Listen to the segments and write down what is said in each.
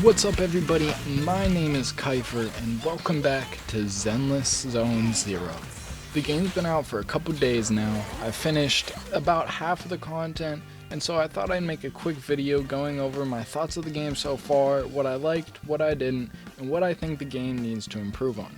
What's up everybody, my name is Kiefer and welcome back to Zenless Zone Zero. The game's been out for a couple days now. I've finished about half of the content, and so I thought I'd make a quick video going over my thoughts of the game so far, what I liked, what I didn't, and what I think the game needs to improve on.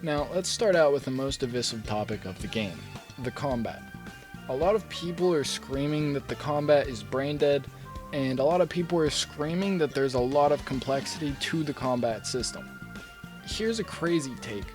Now let's start out with the most divisive topic of the game, the combat. A lot of people are screaming that the combat is brain dead, and a lot of people are screaming that there's a lot of complexity to the combat system. Here's a crazy take.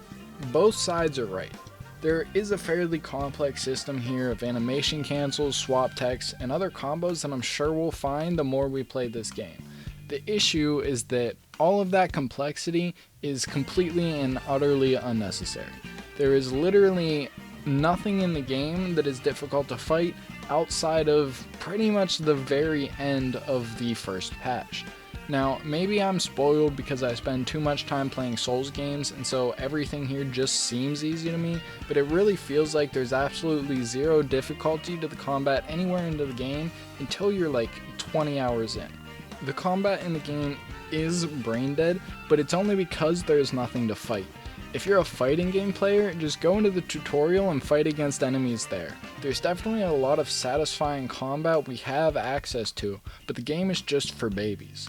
Both sides are right. There is a fairly complex system here of animation cancels, swap text, and other combos that I'm sure we'll find the more we play this game. The issue is that all of that complexity is completely and utterly unnecessary. There is literally nothing in the game that is difficult to fight outside of pretty much the very end of the first patch. Now, maybe I'm spoiled because I spend too much time playing Souls games, and so everything here just seems easy to me, but it really feels like there's absolutely zero difficulty to the combat anywhere into the game until you're like 20 hours in. The combat in the game is brain dead, but it's only because there's nothing to fight. If you're a fighting game player, just go into the tutorial and fight against enemies there. There's definitely a lot of satisfying combat we have access to, but the game is just for babies.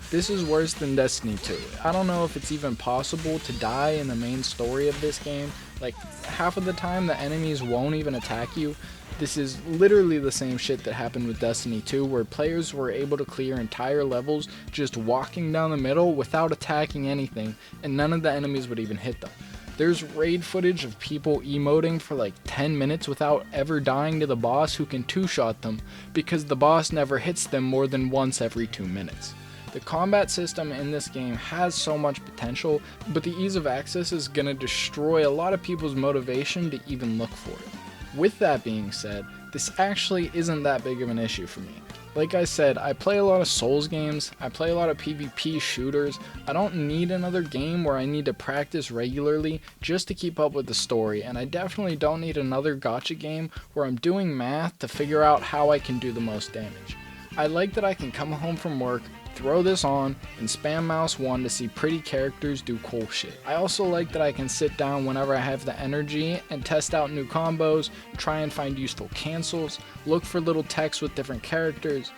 This is worse than Destiny 2. I don't know if it's even possible to die in the main story of this game. Like, half of the time the enemies won't even attack you. This is literally the same shit that happened with Destiny 2, where players were able to clear entire levels just walking down the middle without attacking anything, and none of the enemies would even hit them. There's raid footage of people emoting for like 10 minutes without ever dying to the boss who can two-shot them, because the boss never hits them more than once every 2 minutes. The combat system in this game has so much potential, but the ease of access is going to destroy a lot of people's motivation to even look for it. With that being said, this actually isn't that big of an issue for me. Like I said, I play a lot of Souls games, I play a lot of PvP shooters. I don't need another game where I need to practice regularly just to keep up with the story, and I definitely don't need another gacha game where I'm doing math to figure out how I can do the most damage. I like that I can come home from work, throw this on, and spam mouse 1 to see pretty characters do cool shit. I also like that I can sit down whenever I have the energy and test out new combos, try and find useful cancels, look for little text with different characters.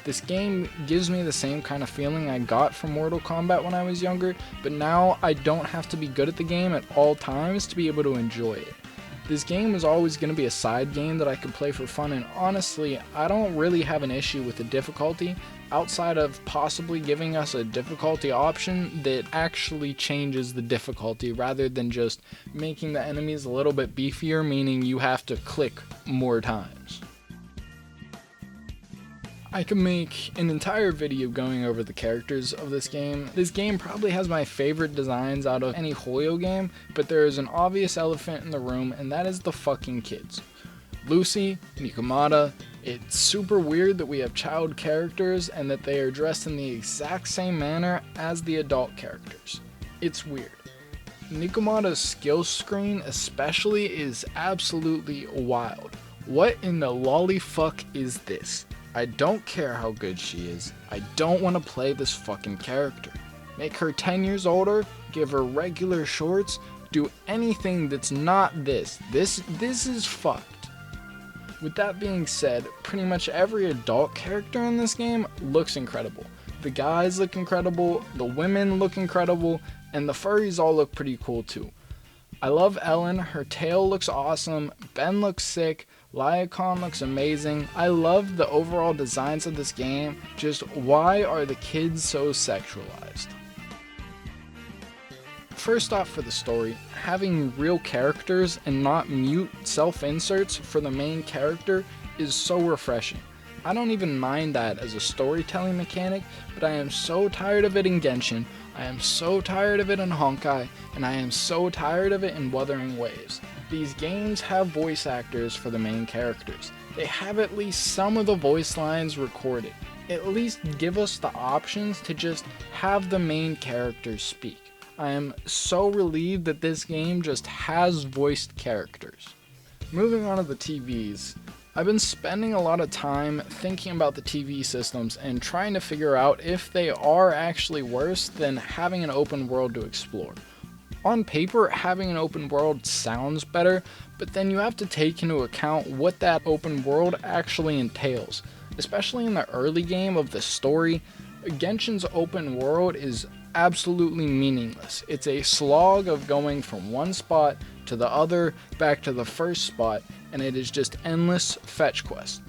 This game gives me the same kind of feeling I got from Mortal Kombat when I was younger, but now I don't have to be good at the game at all times to be able to enjoy it. This game is always going to be a side game that I could play for fun, and honestly, I don't really have an issue with the difficulty, outside of possibly giving us a difficulty option that actually changes the difficulty rather than just making the enemies a little bit beefier, meaning you have to click more times. I could make an entire video going over the characters of this game. This game probably has my favorite designs out of any Hoyo game, but there is an obvious elephant in the room, and that is the fucking kids. Lucy, Nikomata. It's super weird that we have child characters and that they are dressed in the exact same manner as the adult characters. It's weird. Nikomata's skill screen especially is absolutely wild. What in the lolly fuck is this? I don't care how good she is. I don't want to play this fucking character. Make her 10 years older, give her regular shorts, do anything that's not this. This is fucked. With that being said, pretty much every adult character in this game looks incredible. The guys look incredible, the women look incredible, and the furries all look pretty cool too. I love Ellen, her tail looks awesome, Ben looks sick, Lycaon looks amazing. I love the overall designs of this game, just why are the kids so sexualized? First off, for the story, having real characters and not mute self-inserts for the main character is so refreshing. I don't even mind that as a storytelling mechanic, but I am so tired of it in Genshin, I am so tired of it in Honkai, and I am so tired of it in Wuthering Waves. These games have voice actors for the main characters. They have at least some of the voice lines recorded. At least give us the options to just have the main characters speak. I am so relieved that this game just has voiced characters. Moving on to the TVs. I've been spending a lot of time thinking about the TV systems and trying to figure out if they are actually worse than having an open world to explore. On paper, having an open world sounds better, but then you have to take into account what that open world actually entails. Especially in the early game of the story, Genshin's open world is absolutely meaningless. It's a slog of going from one spot to the other, back to the first spot, and it is just endless fetch quests.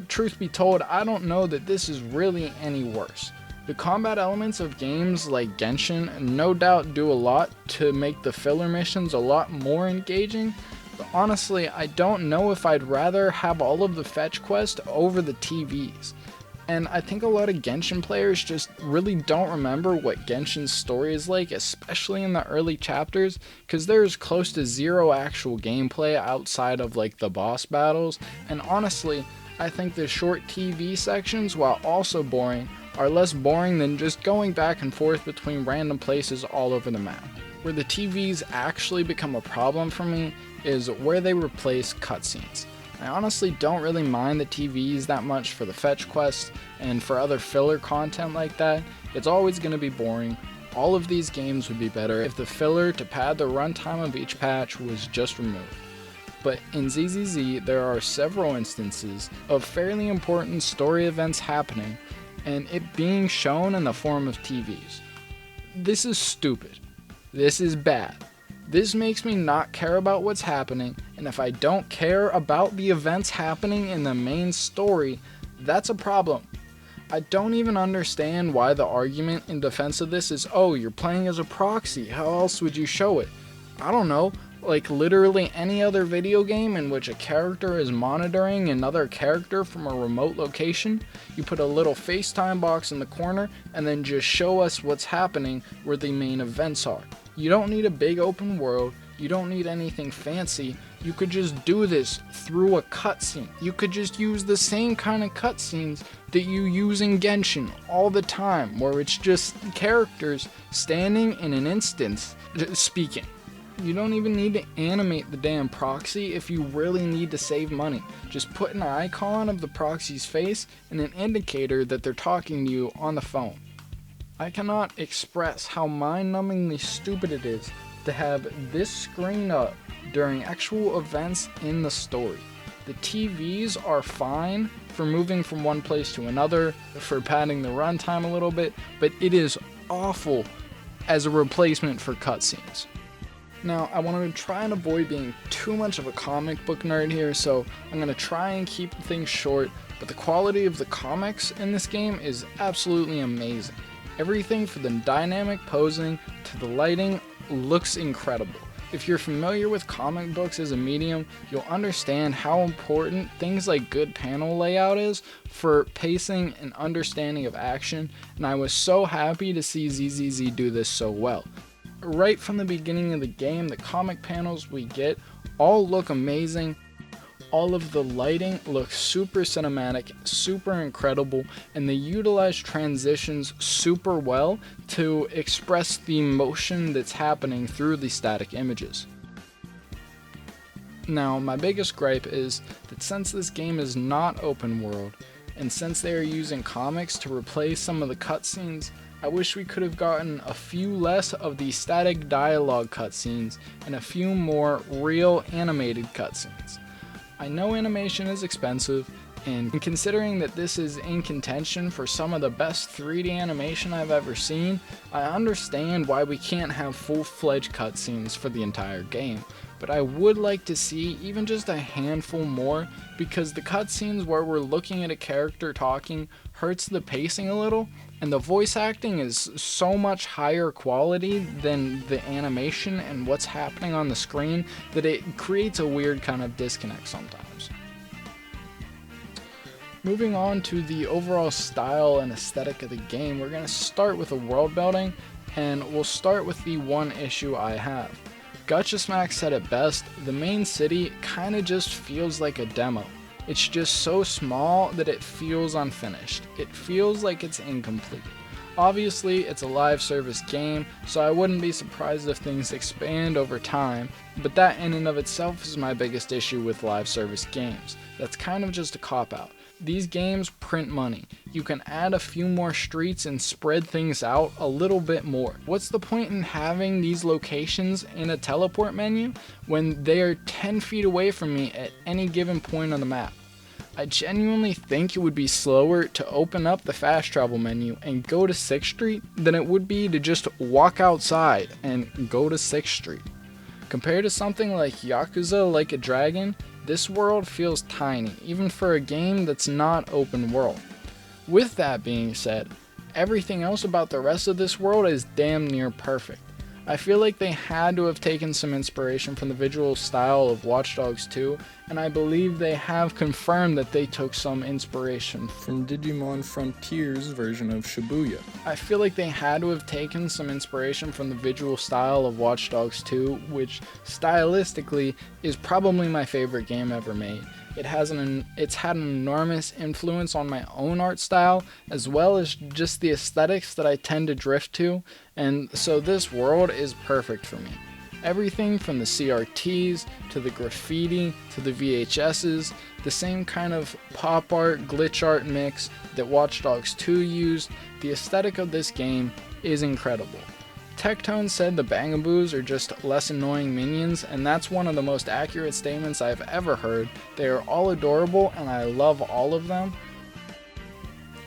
Truth be told, I don't know that this is really any worse. The combat elements of games like Genshin no doubt do a lot to make the filler missions a lot more engaging, but honestly, I don't know if I'd rather have all of the fetch quests over the TVs. And I think a lot of Genshin players just really don't remember what Genshin's story is like, especially in the early chapters, because there's close to zero actual gameplay outside of like the boss battles, and honestly, I think the short TV sections, while also boring, are less boring than just going back and forth between random places all over the map. Where the TVs actually become a problem for me is where they replace cutscenes. I honestly don't really mind the TVs that much for the fetch quests, and for other filler content like that, it's always going to be boring. All of these games would be better if the filler to pad the runtime of each patch was just removed. But in ZZZ, there are several instances of fairly important story events happening, and it being shown in the form of TVs. This is stupid. This is bad. This makes me not care about what's happening, and if I don't care about the events happening in the main story, that's a problem. I don't even understand why the argument in defense of this is, oh, you're playing as a proxy, how else would you show it? I don't know, like literally any other video game in which a character is monitoring another character from a remote location, you put a little FaceTime box in the corner and then just show us what's happening where the main events are. You don't need a big open world, you don't need anything fancy, you could just do this through a cutscene. You could just use the same kind of cutscenes that you use in Genshin all the time, where it's just characters standing in an instance speaking. You don't even need to animate the damn proxy if you really need to save money. Just put an icon of the proxy's face and an indicator that they're talking to you on the phone. I cannot express how mind-numbingly stupid it is to have this screen up during actual events in the story. The TVs are fine for moving from one place to another, for padding the runtime a little bit, but it is awful as a replacement for cutscenes. Now, I want to try and avoid being too much of a comic book nerd here, so I'm going to try and keep things short, but the quality of the comics in this game is absolutely amazing. Everything from the dynamic posing to the lighting looks incredible. If you're familiar with comic books as a medium, you'll understand how important things like good panel layout is for pacing and understanding of action, and I was so happy to see ZZZ do this so well. Right from the beginning of the game, the comic panels we get all look amazing. All of the lighting looks super cinematic, super incredible, and they utilize transitions super well to express the motion that's happening through the static images. Now, my biggest gripe is that since this game is not open world, and since they are using comics to replace some of the cutscenes, I wish we could have gotten a few less of the static dialogue cutscenes and a few more real animated cutscenes. I know animation is expensive, and considering that this is in contention for some of the best 3D animation I've ever seen, I understand why we can't have full-fledged cutscenes for the entire game, but I would like to see even just a handful more, because the cutscenes where we're looking at a character talking hurts the pacing a little, and the voice acting is so much higher quality than the animation and what's happening on the screen that it creates a weird kind of disconnect sometimes. Moving on to the overall style and aesthetic of the game, we're going to start with the world building, and we'll start with the one issue I have. Gacha Smack said it best, the main city kinda just feels like a demo. It's just so small that it feels unfinished. It feels like it's incomplete. Obviously, it's a live service game, so I wouldn't be surprised if things expand over time, but that in and of itself is my biggest issue with live service games. That's kind of just a cop-out. These games print money. You can add a few more streets and spread things out a little bit more. What's the point in having these locations in a teleport menu when they are 10 feet away from me at any given point on the map? I genuinely think it would be slower to open up the fast travel menu and go to 6th Street than it would be to just walk outside and go to 6th Street. Compared to something like Yakuza Like a Dragon, this world feels tiny, even for a game that's not open world. With that being said, everything else about the rest of this world is damn near perfect. I feel like they had to have taken some inspiration from the visual style of Watch Dogs 2, and I believe they have confirmed that they took some inspiration from Digimon Frontier's version of Shibuya. I feel like they had to have taken some inspiration from the visual style of Watch Dogs 2, which stylistically is probably my favorite game ever made. It's had an enormous influence on my own art style, as well as just the aesthetics that I tend to drift to, and so this world is perfect for me. Everything from the CRTs, to the graffiti, to the VHSs, the same kind of pop art, glitch art mix that Watch Dogs 2 used, the aesthetic of this game is incredible. Tectone said the Bangaboos are just less annoying minions, and that's one of the most accurate statements I've ever heard. They are all adorable and I love all of them.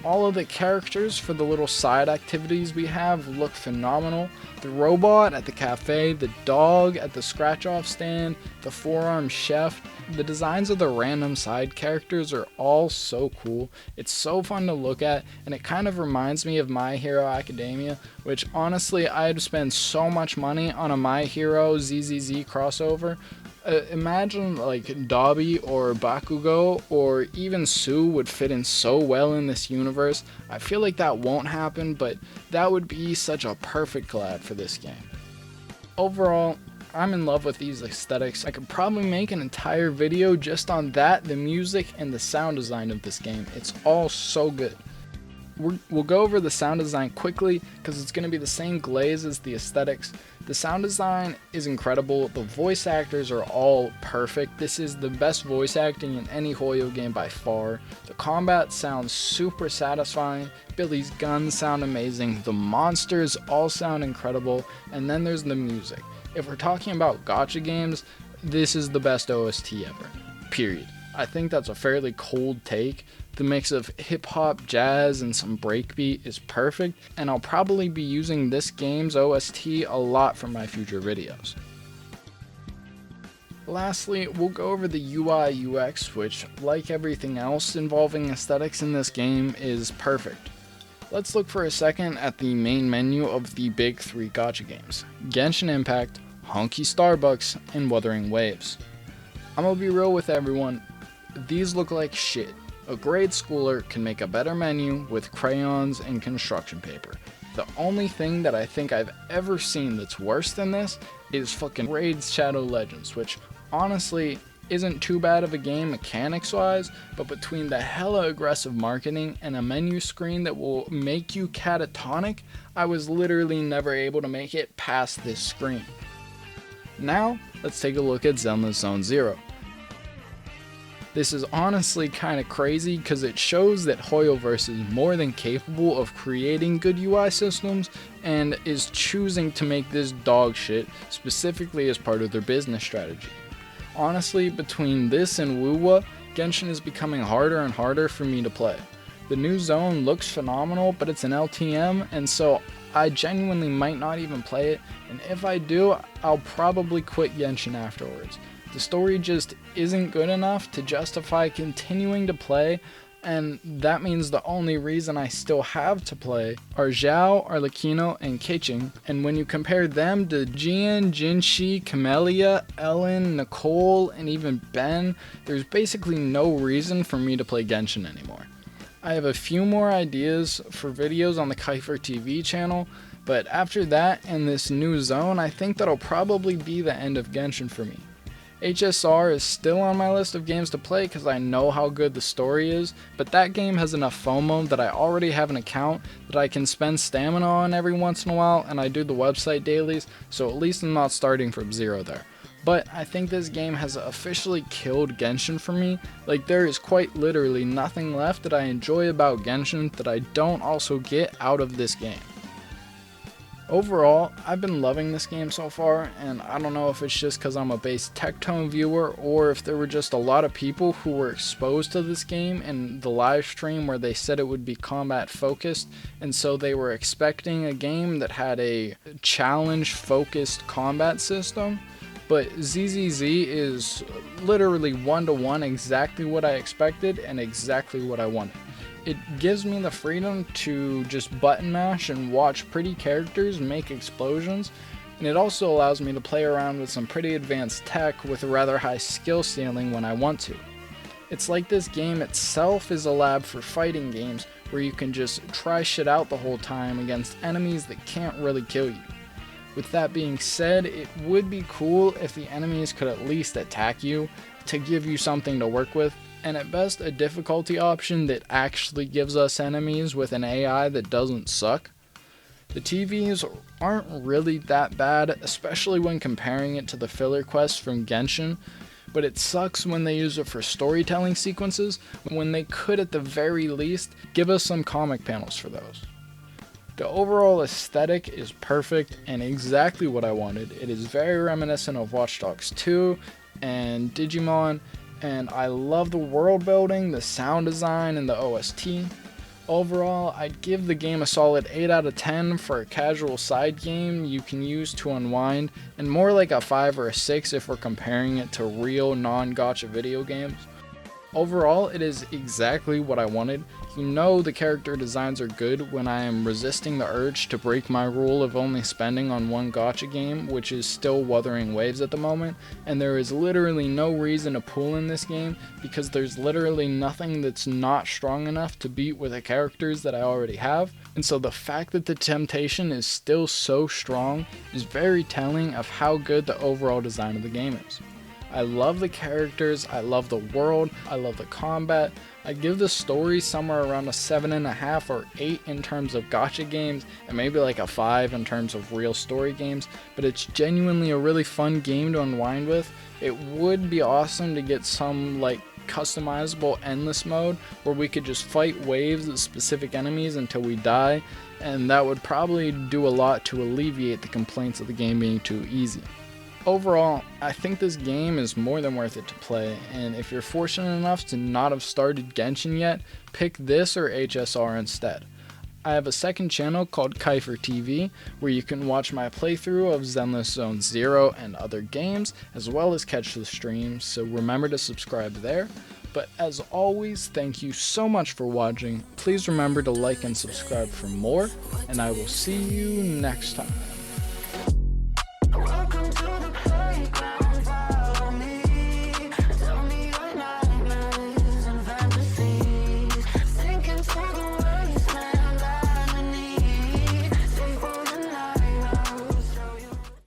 All of the characters for the little side activities we have look phenomenal. The robot at the cafe, the dog at the scratch-off stand, the four-armed chef. The designs of the random side characters are all so cool. It's so fun to look at, and it kind of reminds me of My Hero Academia, which honestly I'd spend so much money on a My Hero ZZZ crossover. Imagine like Dobby or Bakugo or even Sue would fit in so well in this universe. I feel like that won't happen, but that would be such a perfect collab for this game. Overall, I'm in love with these aesthetics. I could probably make an entire video just on that, the music, and the sound design of this game. It's all so good. We'll go over the sound design quickly because it's going to be the same glaze as the aesthetics. The sound design is incredible. The voice actors are all perfect. This is the best voice acting in any Hoyo game by far. The combat sounds super satisfying. Billy's guns sound amazing. The monsters all sound incredible. And then there's the music. If we're talking about gacha games, this is the best OST ever. Period. I think that's a fairly cold take. The mix of hip-hop, jazz, and some breakbeat is perfect, and I'll probably be using this game's OST a lot for my future videos. Lastly, we'll go over the UIUX, which, like everything else involving aesthetics in this game, is perfect. Let's look for a second at the main menu of the big three gacha games: Genshin Impact, Honky Starbucks, and Wuthering Waves. I'm gonna be real with everyone, these look like shit. A grade schooler can make a better menu with crayons and construction paper. The only thing that I think I've ever seen that's worse than this is fucking Raid Shadow Legends, which honestly isn't too bad of a game mechanics wise, but between the hella aggressive marketing and a menu screen that will make you catatonic, I was literally never able to make it past this screen. Now, let's take a look at Zenless Zone Zero. This is honestly kind of crazy because it shows that Hoyoverse is more than capable of creating good UI systems and is choosing to make this dog shit specifically as part of their business strategy. Honestly, between this and Wuwa, Genshin is becoming harder and harder for me to play. The new zone looks phenomenal, but it's an LTM, and so I genuinely might not even play it, and if I do, I'll probably quit Genshin afterwards. The story just isn't good enough to justify continuing to play, and that means the only reason I still have to play are Zhao, Arlecchino, and Keqing, and when you compare them to Jian, Jinshi, Camellia, Ellen, Nicole, and even Ben, there's basically no reason for me to play Genshin anymore. I have a few more ideas for videos on the Kiefer TV channel, but after that and this new zone, I think that'll probably be the end of Genshin for me. HSR is still on my list of games to play because I know how good the story is, but that game has enough FOMO that I already have an account that I can spend stamina on every once in a while, and I do the website dailies, so at least I'm not starting from zero there. But I think this game has officially killed Genshin for me. Like, there is quite literally nothing left that I enjoy about Genshin that I don't also get out of this game. Overall, I've been loving this game so far, and I don't know if it's just because I'm a base Tectone viewer or if there were just a lot of people who were exposed to this game in the live stream where they said it would be combat focused, and so they were expecting a game that had a challenge focused combat system. But ZZZ is literally one-to-one exactly what I expected and exactly what I wanted. It gives me the freedom to just button mash and watch pretty characters make explosions, and it also allows me to play around with some pretty advanced tech with a rather high skill ceiling when I want to. It's like this game itself is a lab for fighting games where you can just try shit out the whole time against enemies that can't really kill you. With that being said, it would be cool if the enemies could at least attack you to give you something to work with, and at best a difficulty option that actually gives us enemies with an AI that doesn't suck. The TVs aren't really that bad, especially when comparing it to the filler quests from Genshin, but it sucks when they use it for storytelling sequences when they could at the very least give us some comic panels for those. The overall aesthetic is perfect and exactly what I wanted. It is very reminiscent of Watch Dogs 2 and Digimon, and I love the world building, the sound design, and the OST. Overall, I'd give the game a solid 8 out of 10 for a casual side game you can use to unwind, and more like a 5 or a 6 if we're comparing it to real non-gacha video games. Overall, it is exactly what I wanted. You know the character designs are good when I am resisting the urge to break my rule of only spending on one gacha game, which is still Wuthering Waves at the moment, and there is literally no reason to pull in this game because there's literally nothing that's not strong enough to beat with the characters that I already have, and so the fact that the temptation is still so strong is very telling of how good the overall design of the game is. I love the characters, I love the world, I love the combat. I give the story somewhere around a 7.5 or 8 in terms of gacha games, and maybe like a 5 in terms of real story games, but it's genuinely a really fun game to unwind with. It would be awesome to get some like customizable endless mode where we could just fight waves of specific enemies until we die, and that would probably do a lot to alleviate the complaints of the game being too easy. Overall, I think this game is more than worth it to play, and if you're fortunate enough to not have started Genshin yet, pick this or HSR instead. I have a second channel called Kiefer TV, where you can watch my playthrough of Zenless Zone Zero and other games, as well as catch the streams, so remember to subscribe there. But as always, thank you so much for watching. Please remember to like and subscribe for more, and I will see you next time.